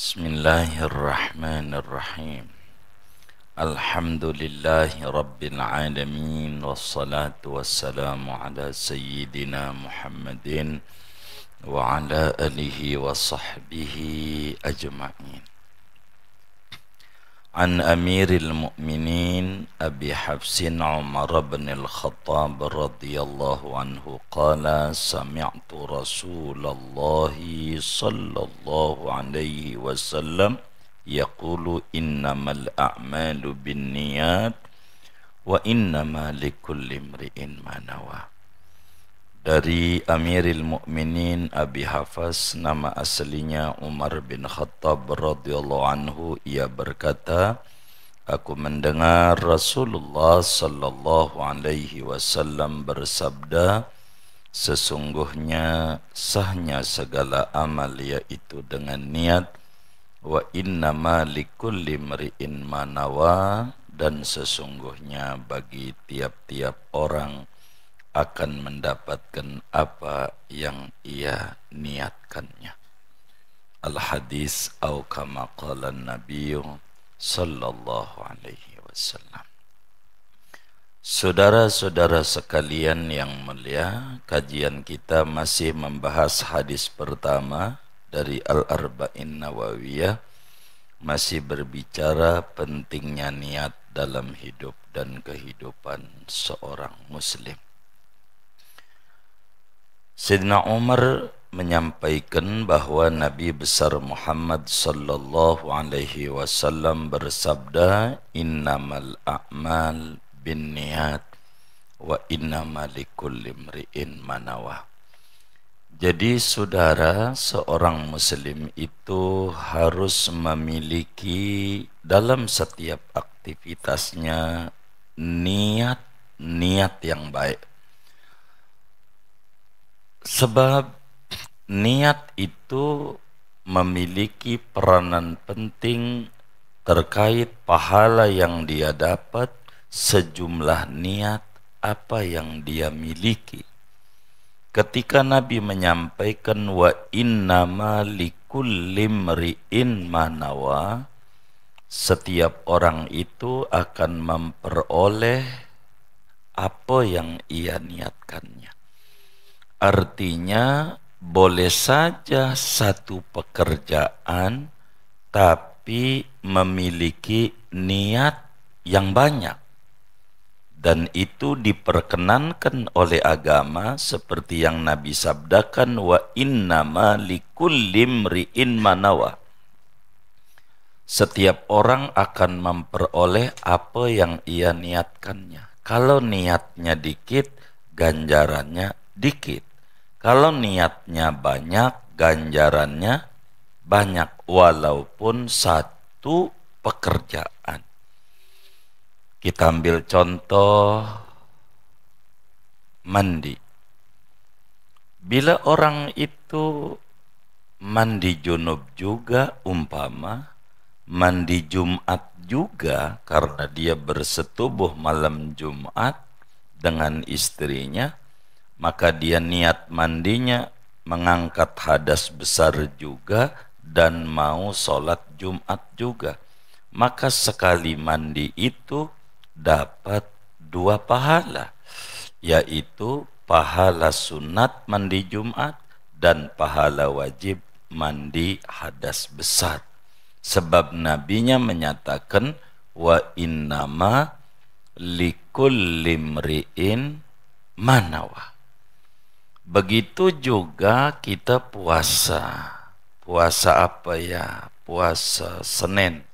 Bismillahirrahmanirrahim. Alhamdulillahi rabbil alamin. Wassalatu wassalamu ala sayyidina Muhammadin wa ala alihi wa sahbihi ajma'in. An amiril mu'minin Abi Hafsin Umar bin al-Khattab radhiyallahu anhu qala sami'tu Rasulullah sallallahu alaihi wasallam yaqulu innamal a'malu binniyat wa innama likulli imri'in ma nawa. Dari Amiril Mukminin Abi Hafs, nama aslinya Umar bin Khattab radhiyallahu anhu, ia berkata, aku mendengar Rasulullah sallallahu alaihi wasallam bersabda, sesungguhnya sahnya segala amal yaitu dengan niat, wa innama likulli imri'in ma nawa, dan sesungguhnya bagi tiap-tiap orang akan mendapatkan apa yang ia niatkannya. Al-hadis au kama qala an-nabiy sallallahu alaihi wasallam. Saudara-saudara sekalian yang mulia, kajian kita masih membahas hadis pertama dari Al-Arba'in Nawawiyah, masih berbicara pentingnya niat dalam hidup dan kehidupan seorang muslim. Sayyidina Umar menyampaikan bahwa Nabi besar Muhammad sallallahu alaihi wasallam bersabda, innamal a'mal binniyat wa innamal likulli imri'in ma nawa. Jadi saudara, seorang muslim itu harus memiliki dalam setiap aktivitasnya niat yang baik. Sebab niat itu memiliki peranan penting terkait pahala yang dia dapat sejumlah niat apa yang dia miliki. Ketika Nabi menyampaikan wa innama likulli imri'in ma nawa, setiap orang itu akan memperoleh apa yang ia niatkannya. Artinya boleh saja satu pekerjaan tapi memiliki niat yang banyak, dan itu diperkenankan oleh agama seperti yang Nabi sabdakan, wa innama likulli imri'in ma nawa. Setiap orang akan memperoleh apa yang ia niatkannya. Kalau niatnya dikit, ganjarannya dikit. Kalau niatnya banyak, ganjarannya banyak, walaupun satu pekerjaan. Kita ambil contoh mandi. Bila orang itu mandi junub juga, umpama mandi Jumat juga karena dia bersetubuh malam Jumat dengan istrinya, maka dia niat mandinya mengangkat hadas besar juga dan mau sholat Jumat juga. Maka sekali mandi itu dapat dua pahala, yaitu pahala sunat mandi Jumat dan pahala wajib mandi hadas besar. Sebab nabinya menyatakan wa innama likulli imri'in ma nawa. Begitu juga kita puasa. Puasa apa ya? Puasa Senin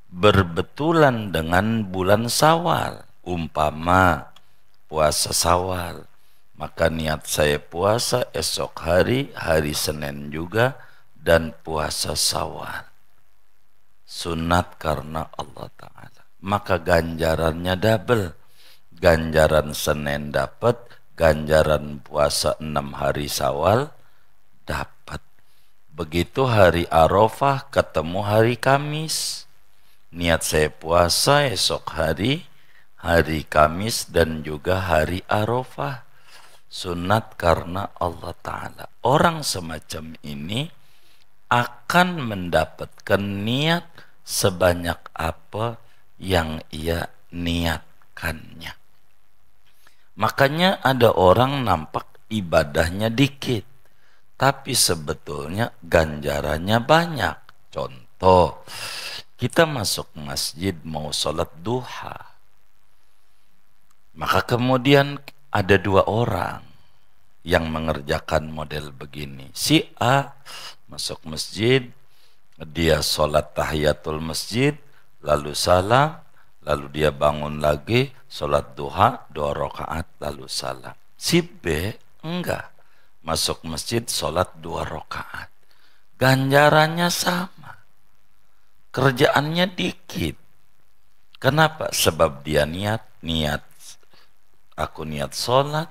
berbetulan dengan bulan Syawal. Umpama puasa Syawal, maka niat saya puasa esok hari, hari Senin juga, dan puasa Syawal. Sunat karena Allah Ta'ala. Maka ganjarannya double. Ganjaran Senin dapat, ganjaran puasa 6 hari Syawal dapat. Begitu hari Arafah ketemu hari Kamis, niat saya puasa esok hari, hari Kamis dan juga hari Arafah. Sunat karena Allah Ta'ala. Orang semacam ini akan mendapatkan niat sebanyak apa yang ia niatkannya. Makanya ada orang nampak ibadahnya dikit, tapi sebetulnya ganjarannya banyak. Contoh, kita masuk masjid mau sholat duha, maka kemudian ada dua orang yang mengerjakan model begini. Si A masuk masjid, dia sholat tahiyatul masjid, lalu salam, lalu dia bangun lagi, sholat duha 2 rakaat, lalu salam. Si B enggak, masuk masjid, sholat 2 rakaat. Ganjarannya sama, kerjaannya dikit. Kenapa? Sebab dia niat, aku niat sholat,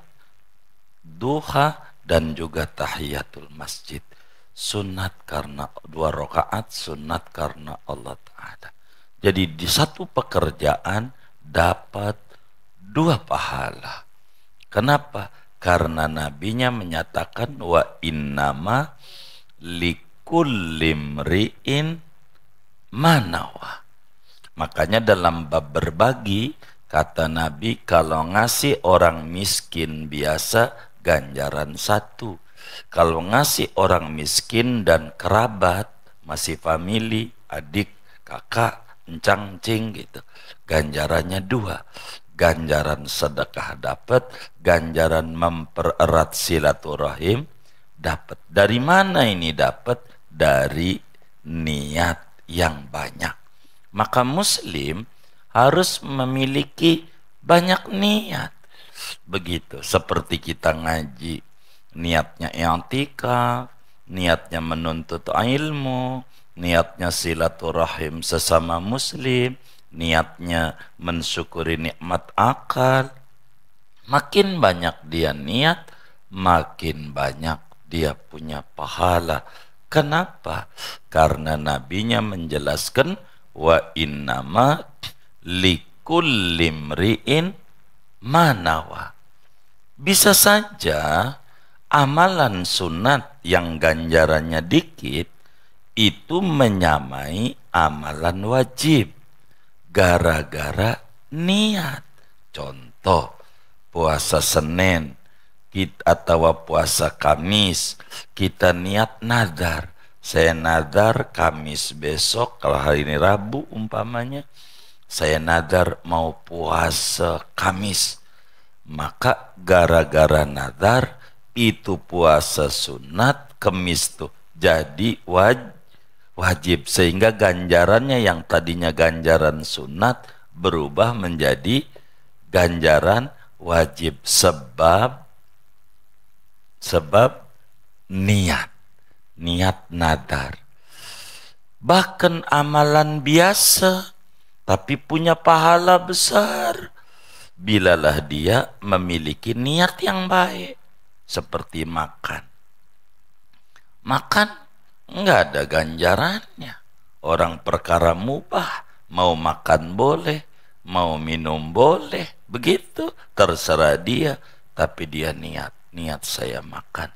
duha, dan juga tahiyatul masjid. Sunat karena 2 rakaat, sunat karena Allah Ta'ala. Jadi di satu pekerjaan dapat 2 pahala. Kenapa? Karena nabinya menyatakan wa innama likullimri'in manawa. Makanya dalam bab berbagi, kata Nabi, kalau ngasih orang miskin biasa ganjaran 1. Kalau ngasih orang miskin dan kerabat, masih famili, adik, kakak, encang-cing gitu, ganjarannya 2. Ganjaran sedekah dapat, ganjaran mempererat silaturahim dapat. Dari mana ini dapat? Dari niat yang banyak. Maka muslim harus memiliki banyak niat. Begitu, seperti kita ngaji, niatnya i'tikaf, niatnya menuntut ilmu, niatnya silaturahim sesama muslim, niatnya mensyukuri nikmat akal. Makin banyak dia niat, makin banyak dia punya pahala. Kenapa? Karena nabinya menjelaskan wa innama likullimri'in manawa. Bisa saja amalan sunat yang ganjarannya dikit itu menyamai amalan wajib gara-gara niat. Contoh, puasa Senin atau puasa Kamis, kita niat nadar. Saya nadar Kamis besok, kalau hari ini Rabu umpamanya, saya nadar mau puasa Kamis. Maka gara-gara nadar itu puasa sunat, Kamis tuh jadi wajib. Sehingga ganjarannya yang tadinya ganjaran sunat berubah menjadi ganjaran wajib. Sebab niat nadar. Bahkan amalan biasa tapi punya pahala besar bilalah dia memiliki niat yang baik. Seperti makan nggak ada ganjarannya. Orang perkara mubah, mau makan boleh, mau minum boleh, begitu terserah dia. Tapi dia niat saya makan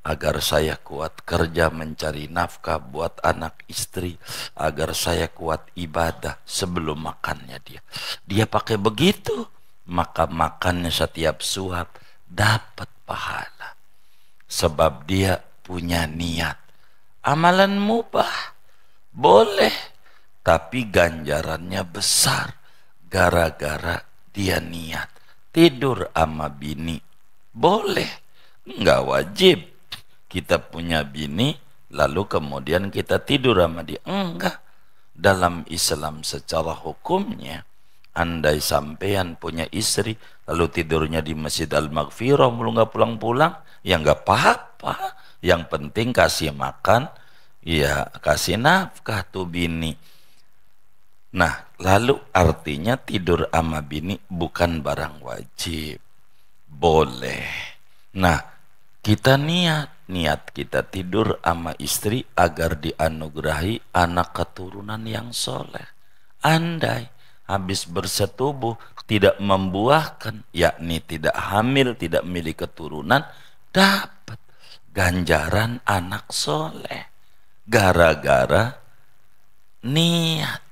agar saya kuat kerja mencari nafkah buat anak istri, agar saya kuat ibadah. Sebelum makannya dia pakai begitu, maka makannya setiap suap dapat pahala. Sebab dia punya niat. Amalan mubah boleh, tapi ganjarannya besar gara-gara dia niat. Tidur sama bini boleh, nggak wajib kita punya bini lalu kemudian kita tidur sama dia. Enggak. Dalam Islam secara hukumnya, andai sampean punya istri lalu tidurnya di Masjid Al-Maghfirah mulu nggak pulang-pulang, ya nggak apa-apa. Yang penting kasih makan, ya kasih nafkah tuh bini. Nah, lalu artinya tidur sama bini bukan barang wajib, boleh. Nah, kita niat kita tidur sama istri agar dianugerahi anak keturunan yang soleh. Andai habis bersetubuh tidak membuahkan, yakni tidak hamil, tidak memiliki keturunan, dapat ganjaran anak soleh. Gara-gara niat.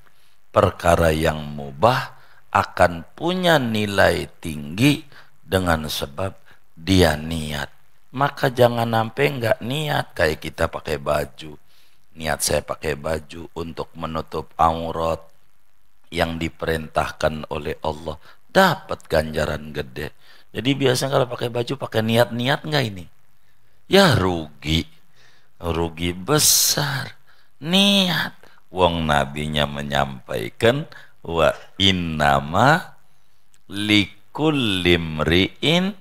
Perkara yang mubah akan punya nilai tinggi dengan sebab dia niat. Maka jangan sampai nggak niat. Kayak kita pakai baju, niat saya pakai baju untuk menutup aurat yang diperintahkan oleh Allah, dapat ganjaran gede. Jadi biasanya kalau pakai baju pakai niat-niat nggak ini? Ya rugi, rugi besar. Niat. Wong nabinya menyampaikan wa innama likullimriin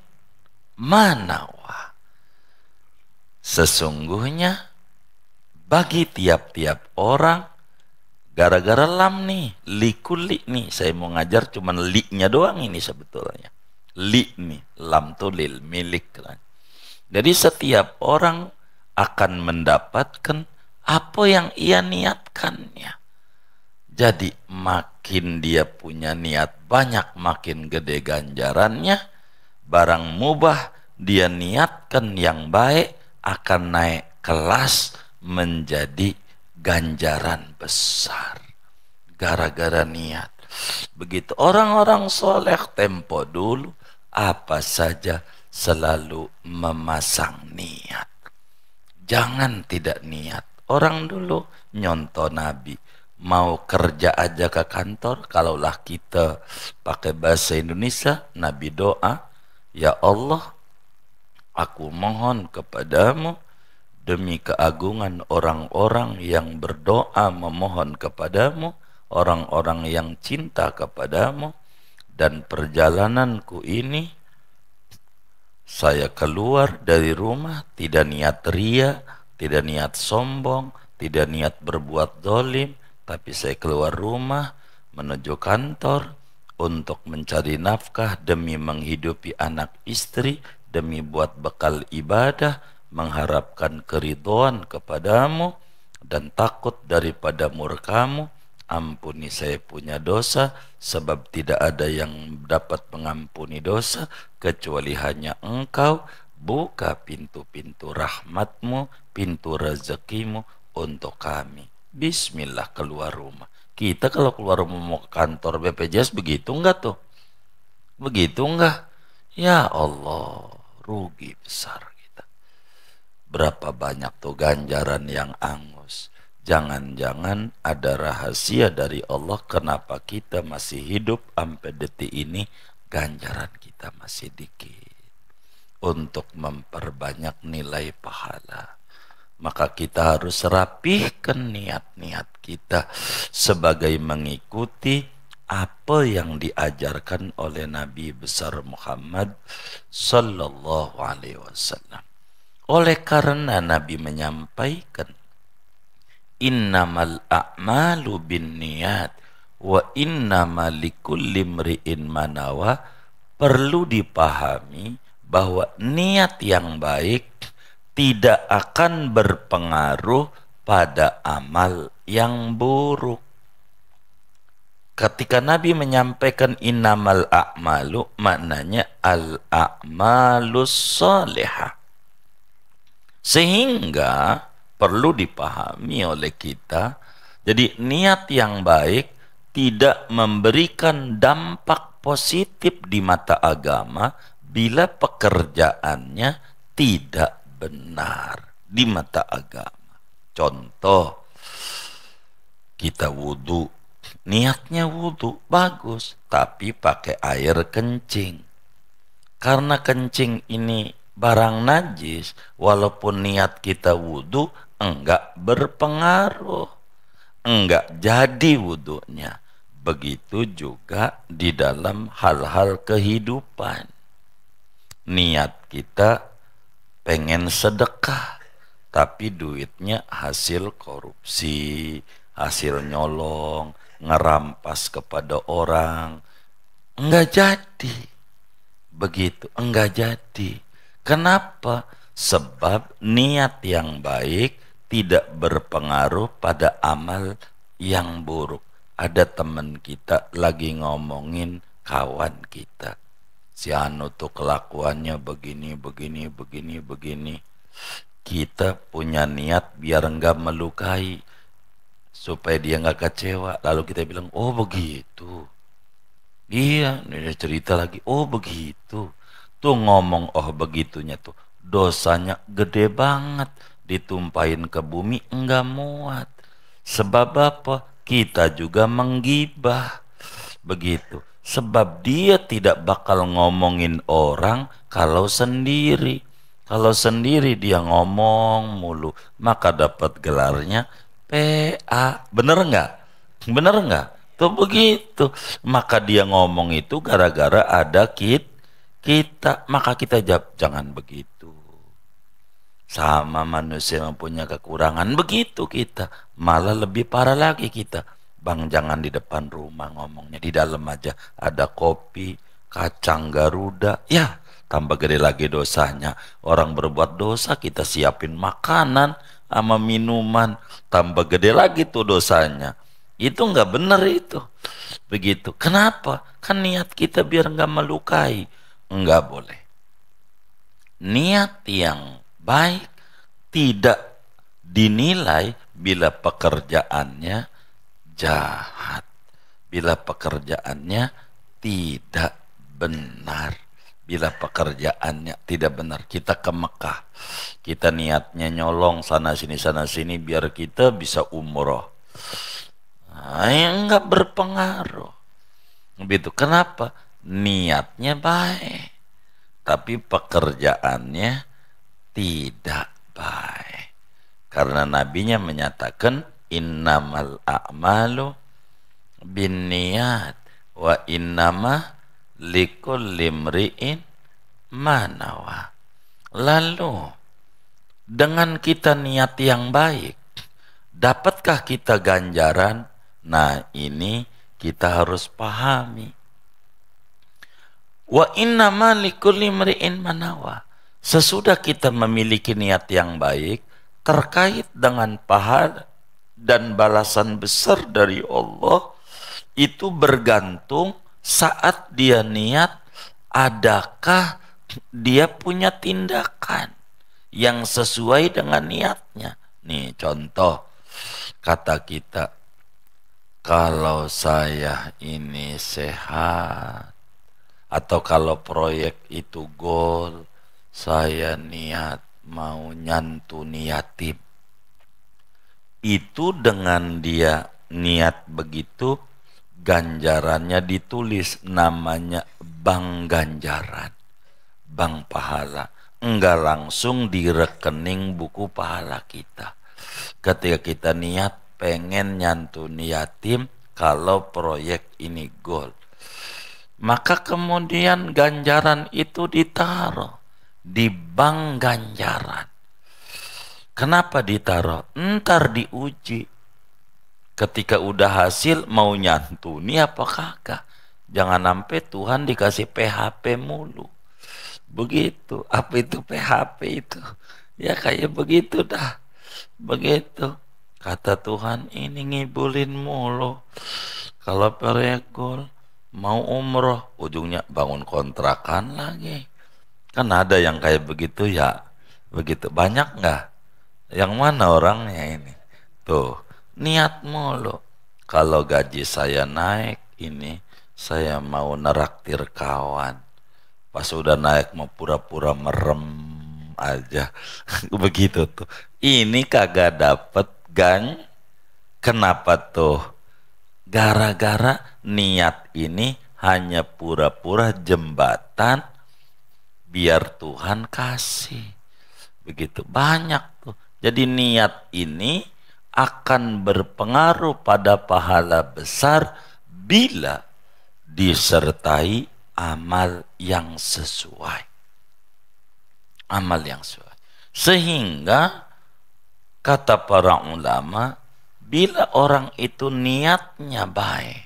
manawa. Sesungguhnya bagi tiap-tiap orang, gara-gara lam nih, likulli nih, saya mau ngajar cuman li-nya doang ini sebetulnya. Li nih, lam tuh lil, milik kan. Jadi setiap orang akan mendapatkan apa yang ia niatkannya. Jadi makin dia punya niat banyak, makin gede ganjarannya. Barang mubah dia niatkan yang baik akan naik kelas menjadi ganjaran besar. Gara-gara niat. Begitu orang-orang soleh tempo dulu apa saja selalu memasang niat. Jangan tidak niat. Orang dulu nyontoh Nabi, mau kerja aja ke kantor, kalaulah kita pakai bahasa Indonesia, Nabi doa, ya Allah, aku mohon kepadamu demi keagungan orang-orang yang berdoa memohon kepadamu, orang-orang yang cinta kepadamu, dan perjalananku ini saya keluar dari rumah tidak niat ria, tidak niat sombong, tidak niat berbuat zalim, tapi saya keluar rumah menuju kantor untuk mencari nafkah demi menghidupi anak istri, demi buat bekal ibadah, mengharapkan keridhaan kepadamu dan takut daripada murkamu. Ampuni saya punya dosa, sebab tidak ada yang dapat mengampuni dosa kecuali hanya Engkau. Buka pintu-pintu rahmatmu, pintu rezekimu untuk kami. Bismillah keluar rumah. Kita kalau keluar rumah mau ke kantor BPJS begitu enggak tuh? Begitu enggak? Ya Allah, rugi besar kita. Berapa banyak tuh ganjaran yang angus. Jangan-jangan ada rahasia dari Allah kenapa kita masih hidup sampai detik ini, ganjaran kita masih dikit. Untuk memperbanyak nilai pahala, maka kita harus rapihkan niat-niat kita sebagai mengikuti apa yang diajarkan oleh Nabi besar Muhammad sallallahu alaihi wasallam. Oleh karena Nabi menyampaikan innamal a'malu binniyat wa innamal likulli imri'in manawa, perlu dipahami bahwa niat yang baik tidak akan berpengaruh pada amal yang buruk. Ketika Nabi menyampaikan innamal a'malu, maknanya al-a'malus salihah. Sehingga perlu dipahami oleh kita, jadi niat yang baik tidak memberikan dampak positif di mata agama bila pekerjaannya tidak benar di mata agama. Contoh, kita wudhu, niatnya wudhu bagus, tapi pakai air kencing. Karena kencing ini barang najis, walaupun niat kita wudhu, enggak berpengaruh, enggak jadi wudhunya. Begitu juga di dalam hal-hal kehidupan. Niat kita pengen sedekah, tapi duitnya hasil korupsi, hasil nyolong, ngerampas kepada orang, enggak jadi. Begitu, enggak jadi. Kenapa? Sebab niat yang baik tidak berpengaruh pada amal yang buruk. Ada teman kita lagi ngomongin kawan kita, si Anu tuh kelakuannya begini, begini, begini, begini. kita punya niat biar enggak melukai, supaya dia enggak kecewa. Lalu kita bilang, oh begitu. Iya, ini cerita lagi, oh begitu. Tuh ngomong oh begitunya tuh, dosanya gede banget. Ditumpahin ke bumi enggak muat. Sebab apa? Kita juga menggibah. Begitu. Sebab dia tidak bakal ngomongin orang kalau sendiri. Kalau sendiri dia ngomong mulu, maka dapat gelarnya PA. Bener nggak? Bener nggak? Tuh begitu. Maka dia ngomong itu gara-gara ada kita. Maka kita jawab, jangan begitu. Sama manusia yang punya kekurangan, begitu kita. Malah lebih parah lagi kita. Bang, jangan di depan rumah ngomongnya, di dalam aja. Ada kopi, kacang Garuda, ya tambah gede lagi dosanya. Orang berbuat dosa kita siapin makanan sama minuman, tambah gede lagi tuh dosanya. Itu nggak bener itu. Begitu. Kenapa? Kan niat kita biar nggak melukai. Nggak boleh. Niat yang baik tidak dinilai bila pekerjaannya jahat, bila pekerjaannya tidak benar, bila pekerjaannya tidak benar. Kita ke Mekah, kita niatnya nyolong sana sini biar kita bisa umroh, nah, nggak berpengaruh. Begitu. Kenapa? Niatnya baik, tapi pekerjaannya tidak baik. Karena nabinya menyatakan innamal a'malu binniyat wa innama likulli imri'in ma nawa. Lalu dengan kita niat yang baik, dapatkah kita ganjaran? Nah, ini kita harus pahami. Wa innama likulli imri'in ma nawa. Sesudah kita memiliki niat yang baik terkait dengan pahala dan balasan besar dari Allah, itu bergantung saat dia niat, adakah dia punya tindakan yang sesuai dengan niatnya. Nih contoh, kata kita, kalau saya ini sehat, atau kalau proyek itu goal, saya niat mau nyantuni yatim. Itu dengan dia niat begitu, ganjarannya ditulis, namanya bank ganjaran, bank pahala. Enggak langsung di rekening buku pahala kita. Ketika kita niat pengen nyantuni yatim, kalau proyek ini goal, maka kemudian ganjaran itu ditaruh di bank ganjaran. Kenapa ditaruh? Ntar diuji. Ketika udah hasil mau nyantuni apa kagak. Jangan sampai Tuhan dikasih PHP mulu. Begitu. Apa itu PHP itu? Ya kayak begitu dah. Begitu. Kata Tuhan, ini ngibulin mulu. Kalau proyek goal, mau umroh, ujungnya bangun kontrakan lagi. Kan ada yang kayak begitu ya. Begitu. Banyak nggak? Yang mana orangnya ini? Tuh, niat mulu. Kalau gaji saya naik ini, saya mau neraktir kawan. Pas udah naik mau pura-pura merem aja. Begitu tuh. Ini kagak dapet kenapa tuh? Gara-gara niat ini hanya pura-pura jembatan biar Tuhan kasih. Begitu banyak tuh. Jadi niat ini akan berpengaruh pada pahala besar bila disertai amal yang sesuai. Amal yang sesuai. Sehingga kata para ulama, bila orang itu niatnya baik,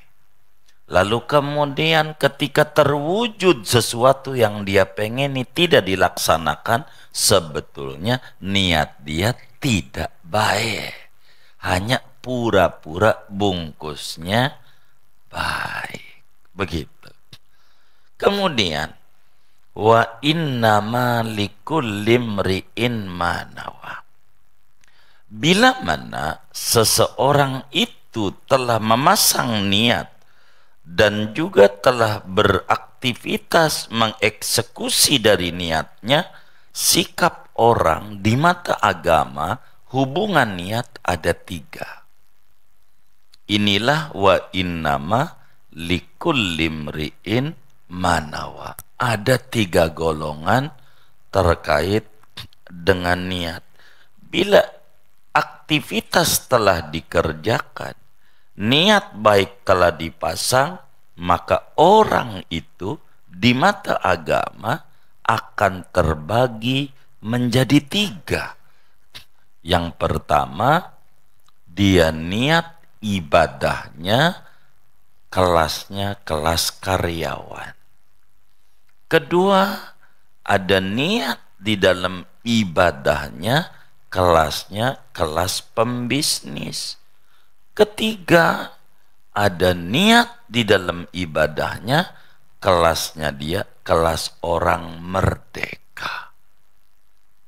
lalu kemudian ketika terwujud sesuatu yang dia pengeni tidak dilaksanakan, sebetulnya niat dia tidak baik. Hanya pura-pura bungkusnya baik. Begitu. Kemudian Wa innama likulli imri'in ma nawa. Bila mana seseorang itu telah memasang niat dan juga telah beraktivitas mengeksekusi dari niatnya, sikap orang di mata agama, hubungan niat ada 3. Inilah wa innama likulli imri'in manawa. Ada 3 golongan terkait dengan niat. Bila aktivitas telah dikerjakan, niat baik telah dipasang, maka orang itu di mata agama akan terbagi menjadi 3. Yang pertama, dia niat ibadahnya kelasnya kelas karyawan. Kedua, ada niat di dalam ibadahnya kelasnya kelas pembisnis. Ketiga, ada niat di dalam ibadahnya kelasnya dia kelas orang merdeka.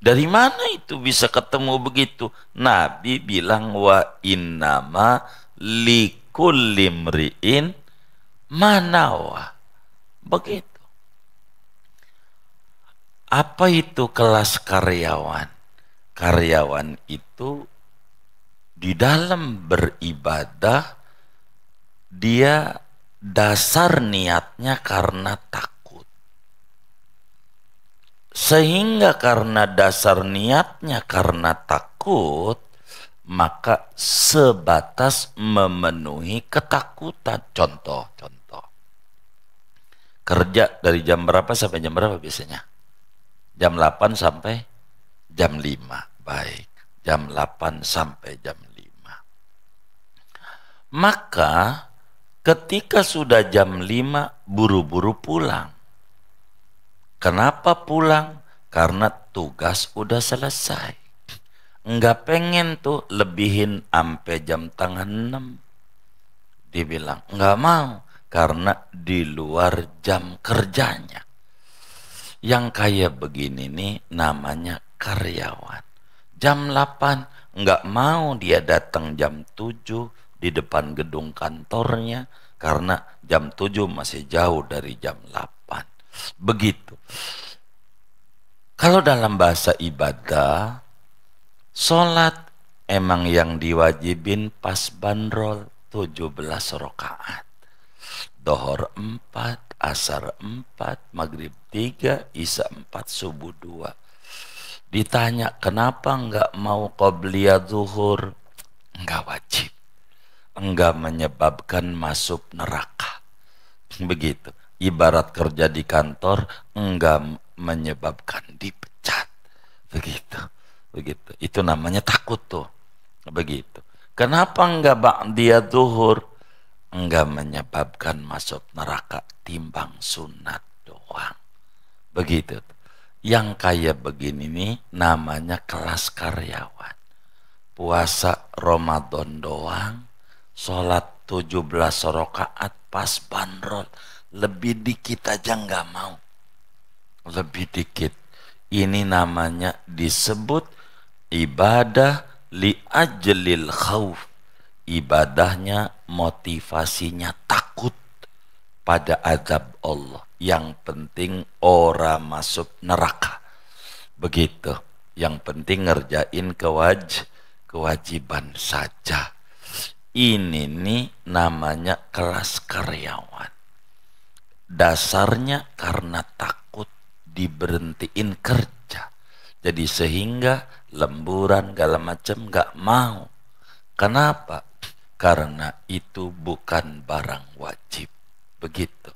Dari mana itu bisa ketemu begitu? Nabi bilang wa innama likulli imri'in manawa. Begitu. Apa itu kelas karyawan? Karyawan itu di dalam beribadah dia dasar niatnya karena takut. Sehingga karena dasar niatnya karena takut, maka sebatas memenuhi ketakutan. Contoh. Kerja dari jam berapa sampai jam berapa biasanya? Jam 8 sampai jam 5. Baik, jam 8 sampai jam 5. Maka ketika sudah jam 5 buru-buru pulang. Kenapa pulang? Karena tugas udah selesai. Enggak pengen tuh lebihin sampai jam tengah 6. Dibilang enggak mau karena di luar jam kerjanya. Yang kayak begini nih namanya karyawan. Jam 8 enggak mau dia datang jam 7 di depan gedung kantornya karena jam 7 masih jauh dari jam 8. Begitu. Kalau dalam bahasa ibadah, sholat emang yang diwajibin pas bandrol 17 rakaat. Dohor 4, asar 4, maghrib 3, isya 4, subuh 2. Ditanya kenapa enggak mau qobliyah zuhur? Enggak wajib. Enggak menyebabkan masuk neraka. Begitu. Ibarat kerja di kantor enggak menyebabkan dipecat. Begitu. Itu namanya takut tuh. Begitu. Kenapa enggak ba'diyah zuhur? Enggak menyebabkan masuk neraka timbang sunat doang. Begitu. Yang kayak begini nih namanya kelas karyawan. Puasa Ramadan doang, sholat 17 rakaat pas bandrol. Lebih dikit aja nggak mau. Lebih dikit. Ini namanya disebut ibadah li ajlil khauf. Ibadahnya motivasinya takut pada azab Allah. Yang penting orang masuk neraka. Begitu. Yang penting ngerjain kewajiban saja. Ini nih namanya kelas karyawan. Dasarnya karena takut diberhentiin kerja. Jadi sehingga lemburan segala macam gak mau. Kenapa? Karena itu bukan barang wajib. Begitu.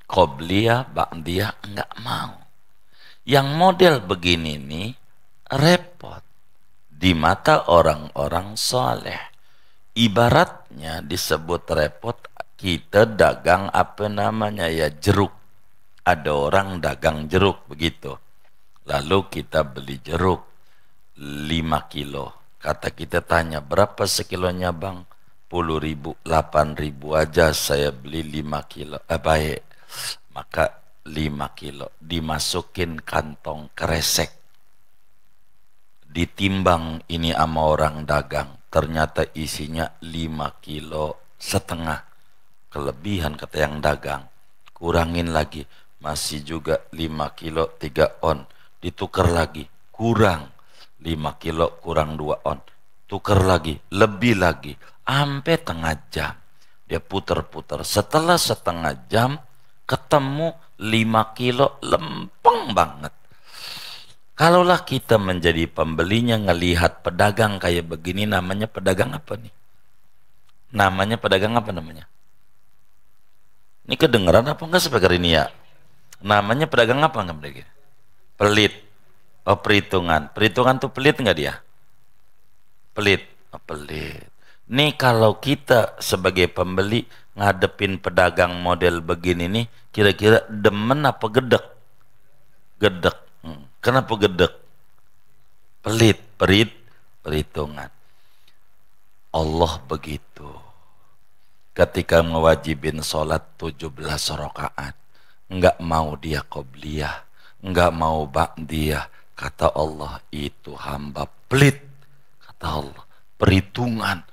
Qobliyah, ba'diyah enggak mau. Yang model begini nih repot di mata orang-orang soleh. Ibaratnya disebut repot, kita dagang apa namanya ya, jeruk. Ada orang dagang jeruk begitu. Lalu kita beli jeruk 5 kilo. Kata kita tanya berapa sekilonya bang? 10.000, 8.000 aja saya beli 5 kilo. Baik. Maka 5 kilo, dimasukin kantong kresek, ditimbang ini sama orang dagang, ternyata isinya 5,5 kilo. Kelebihan kata yang dagang, kurangin lagi, masih juga 5 kilo 3 on, ditukar lagi, kurang 5 kilo kurang 2 on, tukar lagi, lebih lagi, sampai tengah jam dia puter-puter. Setelah setengah jam ketemu 5 kilo lempeng banget. Kalaulah kita menjadi pembelinya, ngelihat pedagang kayak begini, namanya pedagang apa nih? Namanya pedagang apa namanya? Ini kedengeran apa enggak sebagai ini ya? Namanya pedagang apa enggak mereka? Pelit. Oh, perhitungan. Perhitungan tuh pelit enggak dia? Pelit. Oh, pelit. Nih kalau kita sebagai pembeli ngadepin pedagang model begini nih, kira-kira demen apa gedek? Gedek. Kenapa gedek? Pelit, perhitungan. Allah begitu. Ketika mewajibin sholat 17 rakaat, enggak mau dia qobliyah, enggak mau ba'diyah. Kata Allah, itu hamba pelit. Kata Allah, perhitungan.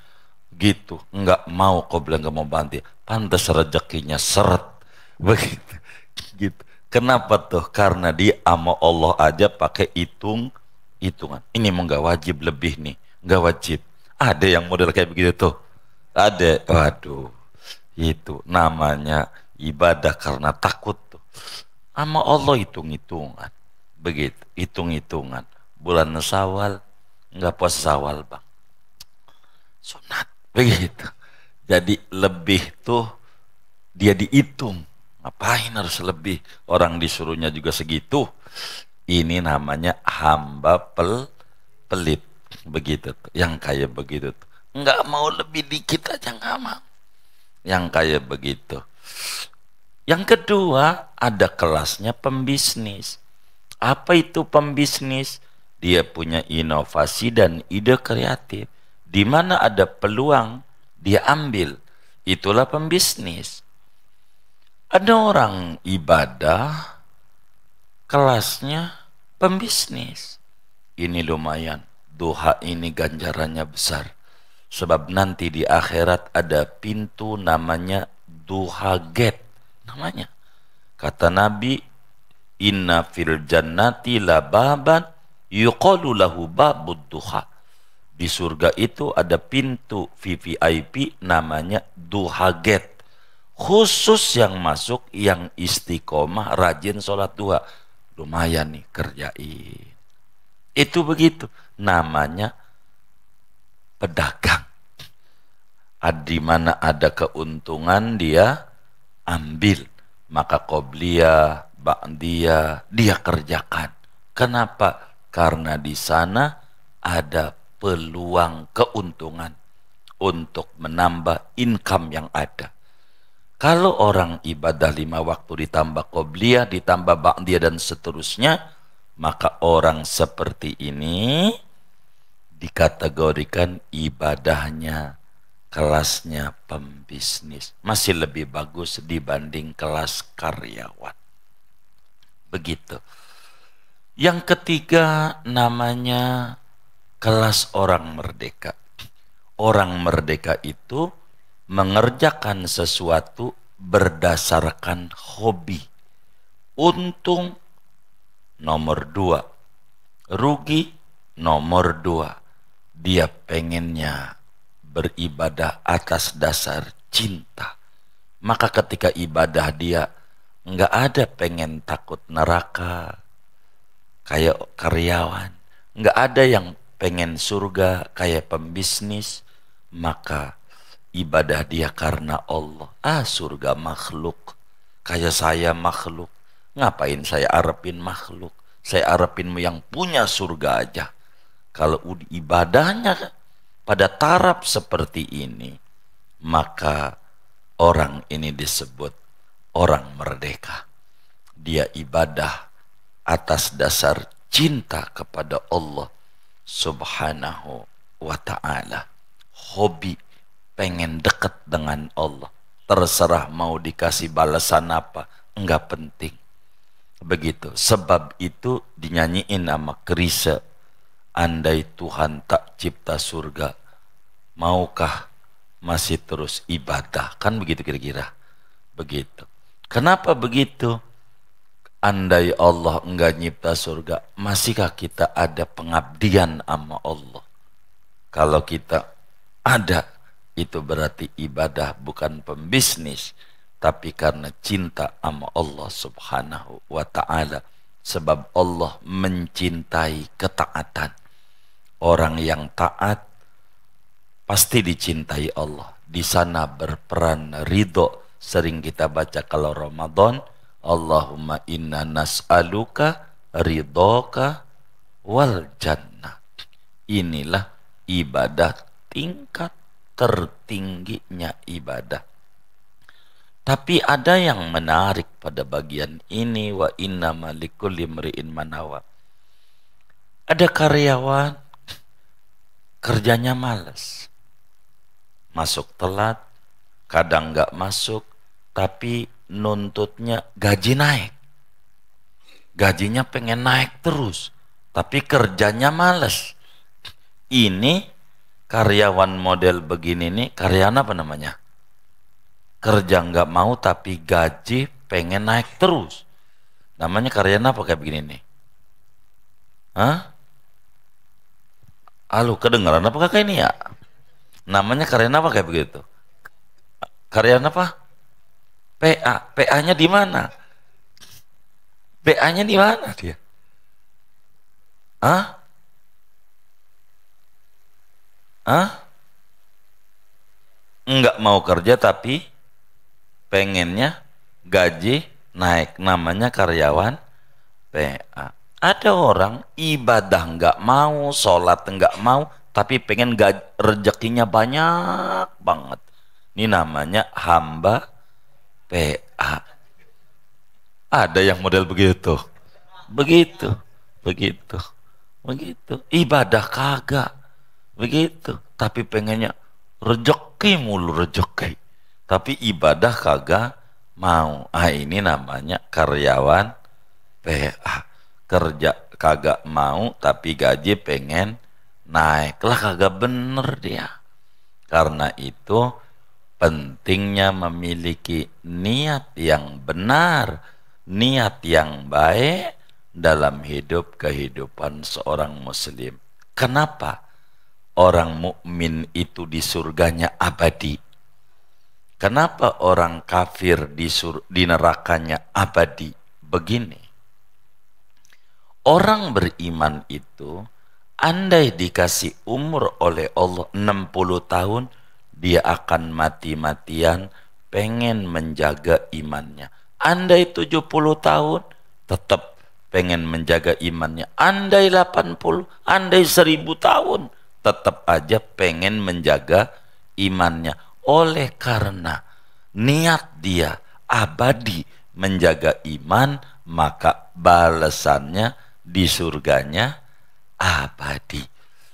Gitu, enggak mau qobliyah, enggak mau ba'diyah. Pantas rezekinya seret. Begitu. Gitu. Kenapa tuh? Karena dia sama Allah aja pakai hitungan. Ini mau nggak wajib lebih nih, nggak wajib. Ada yang model kayak begitu tuh. Ada. Waduh, itu namanya ibadah karena takut tuh. Sama Allah hitung-hitungan. Begitu, hitung-hitungan. Bulan Syawal nggak puasa Syawal bang. Sunat. Begitu. Jadi lebih tuh dia dihitung. Ngapain harus lebih? Orang disuruhnya juga segitu. Ini namanya hamba pelit. Begitu tuh. Yang kayak begitu tuh. Nggak mau lebih dikit aja nggak mau. Yang kayak begitu. Yang kedua, ada kelasnya pembisnis. Apa itu pembisnis? Dia punya inovasi dan ide kreatif. Di mana ada peluang, dia ambil. Itulah pembisnis. Ada orang ibadah, kelasnya pembisnis. Ini lumayan, duha ini ganjarannya besar. Sebab nanti di akhirat ada pintu namanya duha gate. Namanya. Kata Nabi, inna fil jannati la baban yuqalu lahu babud duha. Di surga itu ada pintu VVIP namanya duha gate. Khusus yang masuk yang istiqomah rajin sholat duha. Lumayan nih kerjain. Itu begitu. Namanya pedagang. Di mana ada keuntungan dia ambil. Maka qobliyah, ba'diyah dia kerjakan. Kenapa? Karena di sana ada peluang keuntungan untuk menambah income yang ada. Kalau orang ibadah 5 waktu ditambah qobliyah, ditambah ba'diyah dan seterusnya, maka orang seperti ini dikategorikan ibadahnya kelasnya pembisnis. Masih lebih bagus dibanding kelas karyawan. Begitu. Yang ketiga namanya kelas orang merdeka. Orang merdeka itu mengerjakan sesuatu berdasarkan hobi. Untung nomor 2, rugi nomor 2. Dia pengennya beribadah atas dasar cinta. Maka ketika ibadah dia nggak ada pengen takut neraka kayak karyawan, nggak ada yang pengen surga kayak pembisnis. Maka ibadah dia karena Allah. Surga makhluk. Kayak saya makhluk. Ngapain saya arepin makhluk? Saya arepinmu yang punya surga aja. Kalau ibadahnya pada taraf seperti ini, maka orang ini disebut orang merdeka. Dia ibadah atas dasar cinta kepada Allah Subhanahu wa ta'ala. Hobi, pengen dekat dengan Allah. Terserah mau dikasih balasan apa, enggak penting. Begitu. Sebab itu dinyanyiin sama Chrisye. Andai Tuhan tak cipta surga, maukah masih terus ibadah? Kan begitu kira-kira. Begitu. Kenapa begitu? Andai Allah enggak nyipta surga, masihkah kita ada pengabdian sama Allah? Kalau kita ada, itu berarti ibadah bukan pembisnis, tapi karena cinta sama Allah subhanahu wa ta'ala. Sebab Allah mencintai ketaatan. Orang yang taat pasti dicintai Allah. Di sana berperan ridho. Sering kita baca kalau Ramadan, Allahumma inna nas'aluka ridhoka wal jannah. Inilah ibadah tingkat tertingginya ibadah. Tapi ada yang menarik pada bagian ini, wa inna malikul limri'in manawa. Ada karyawan kerjanya males, masuk telat, kadang nggak masuk, tapi nuntutnya gaji naik. Gajinya pengen naik terus, tapi kerjanya males. Ini karyawan model begini nih, karyawan apa namanya? Kerja nggak mau tapi gaji pengen naik terus. Namanya karyawan apa kayak begini nih? Hah? Halo, kedengaran apakah kayak ini ya? Namanya karyawan apa kayak begitu? Karyawan apa? PA. PA-nya di mana? PA-nya di mana dia? Hah? Hah? Enggak mau kerja tapi pengennya gaji naik. Namanya karyawan PA. Ada orang ibadah nggak mau, sholat nggak mau, tapi pengen rezekinya banyak banget. Ini namanya hamba PA. Ada yang model begitu, begitu, begitu, begitu. Ibadah kagak, begitu. Tapi pengennya rezeki mulu rezeki. Tapi ibadah kagak mau. Ah, ini namanya karyawan PA. Kerja kagak mau tapi gaji pengen naik, lah kagak bener dia. Karena itu pentingnya memiliki niat yang benar, niat yang baik dalam hidup kehidupan seorang muslim. Kenapa orang mukmin itu di surganya abadi? Kenapa orang kafir di nerakanya abadi? Begini, orang beriman itu andai dikasih umur oleh Allah 60 tahun, dia akan mati-matian pengen menjaga imannya. Andai 70 tahun, tetap pengen menjaga imannya. Andai 80, andai 1000 tahun, tetap aja pengen menjaga imannya. Oleh karena niat dia abadi menjaga iman, maka balasannya di surganya abadi.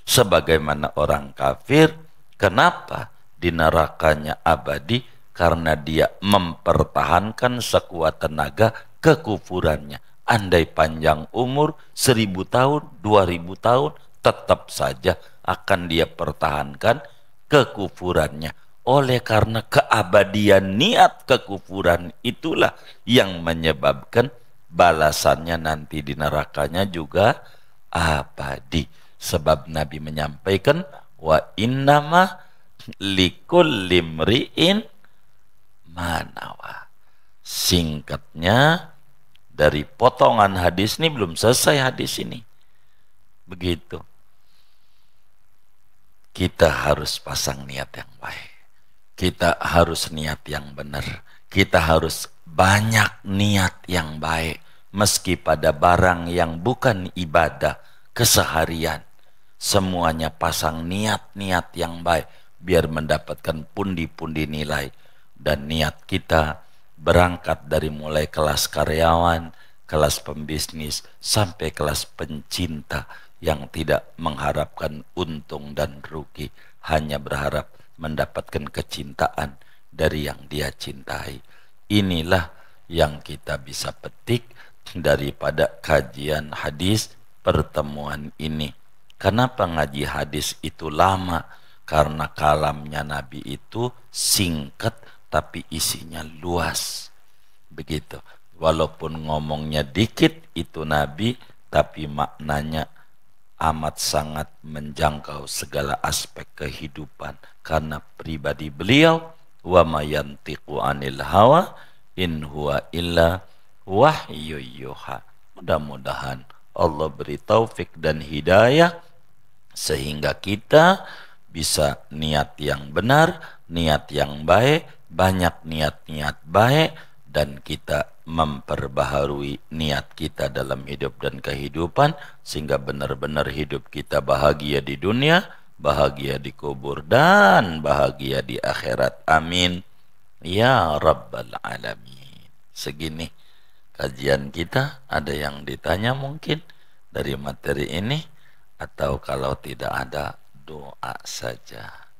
Sebagaimana orang kafir, kenapa di nerakanya abadi? Karena dia mempertahankan sekuat tenaga kekufurannya. Andai panjang umur 1000 tahun, 2000 tahun, tetap saja akan dia pertahankan kekufurannya. Oleh karena keabadian niat kekufuran itulah yang menyebabkan balasannya nanti di nerakanya juga abadi. Sebab Nabi menyampaikan, wa innama likulli imri'in manawa. Singkatnya, dari potongan hadis ini belum selesai hadis ini. Begitu. Kita harus pasang niat yang baik. Kita harus niat yang benar. Kita harus banyak niat yang baik. Meski pada barang yang bukan ibadah keseharian, semuanya pasang niat-niat yang baik biar mendapatkan pundi-pundi nilai. Dan niat kita berangkat dari mulai kelas karyawan, kelas pembisnis, sampai kelas pencinta yang tidak mengharapkan untung dan rugi, hanya berharap mendapatkan kecintaan dari yang dia cintai. Inilah yang kita bisa petik daripada kajian hadis pertemuan ini. Kenapa ngaji hadis itu lama? Karena kalamnya Nabi itu singkat tapi isinya luas. Begitu. Walaupun ngomongnya dikit itu Nabi, tapi maknanya amat sangat menjangkau segala aspek kehidupan. Karena pribadi beliau, wa ma yantiqu anil hawa in huwa illa wahyu yuha. Mudah-mudahan Allah beri taufik dan hidayah sehingga kita bisa niat yang benar, niat yang baik, banyak niat-niat baik, dan kita memperbaharui niat kita dalam hidup dan kehidupan sehingga benar-benar hidup kita bahagia di dunia, bahagia di kubur, dan bahagia di akhirat. Amin ya rabbal alamin. Segini kajian kita. Ada yang ditanya mungkin dari materi ini, atau kalau tidak ada, doa saja.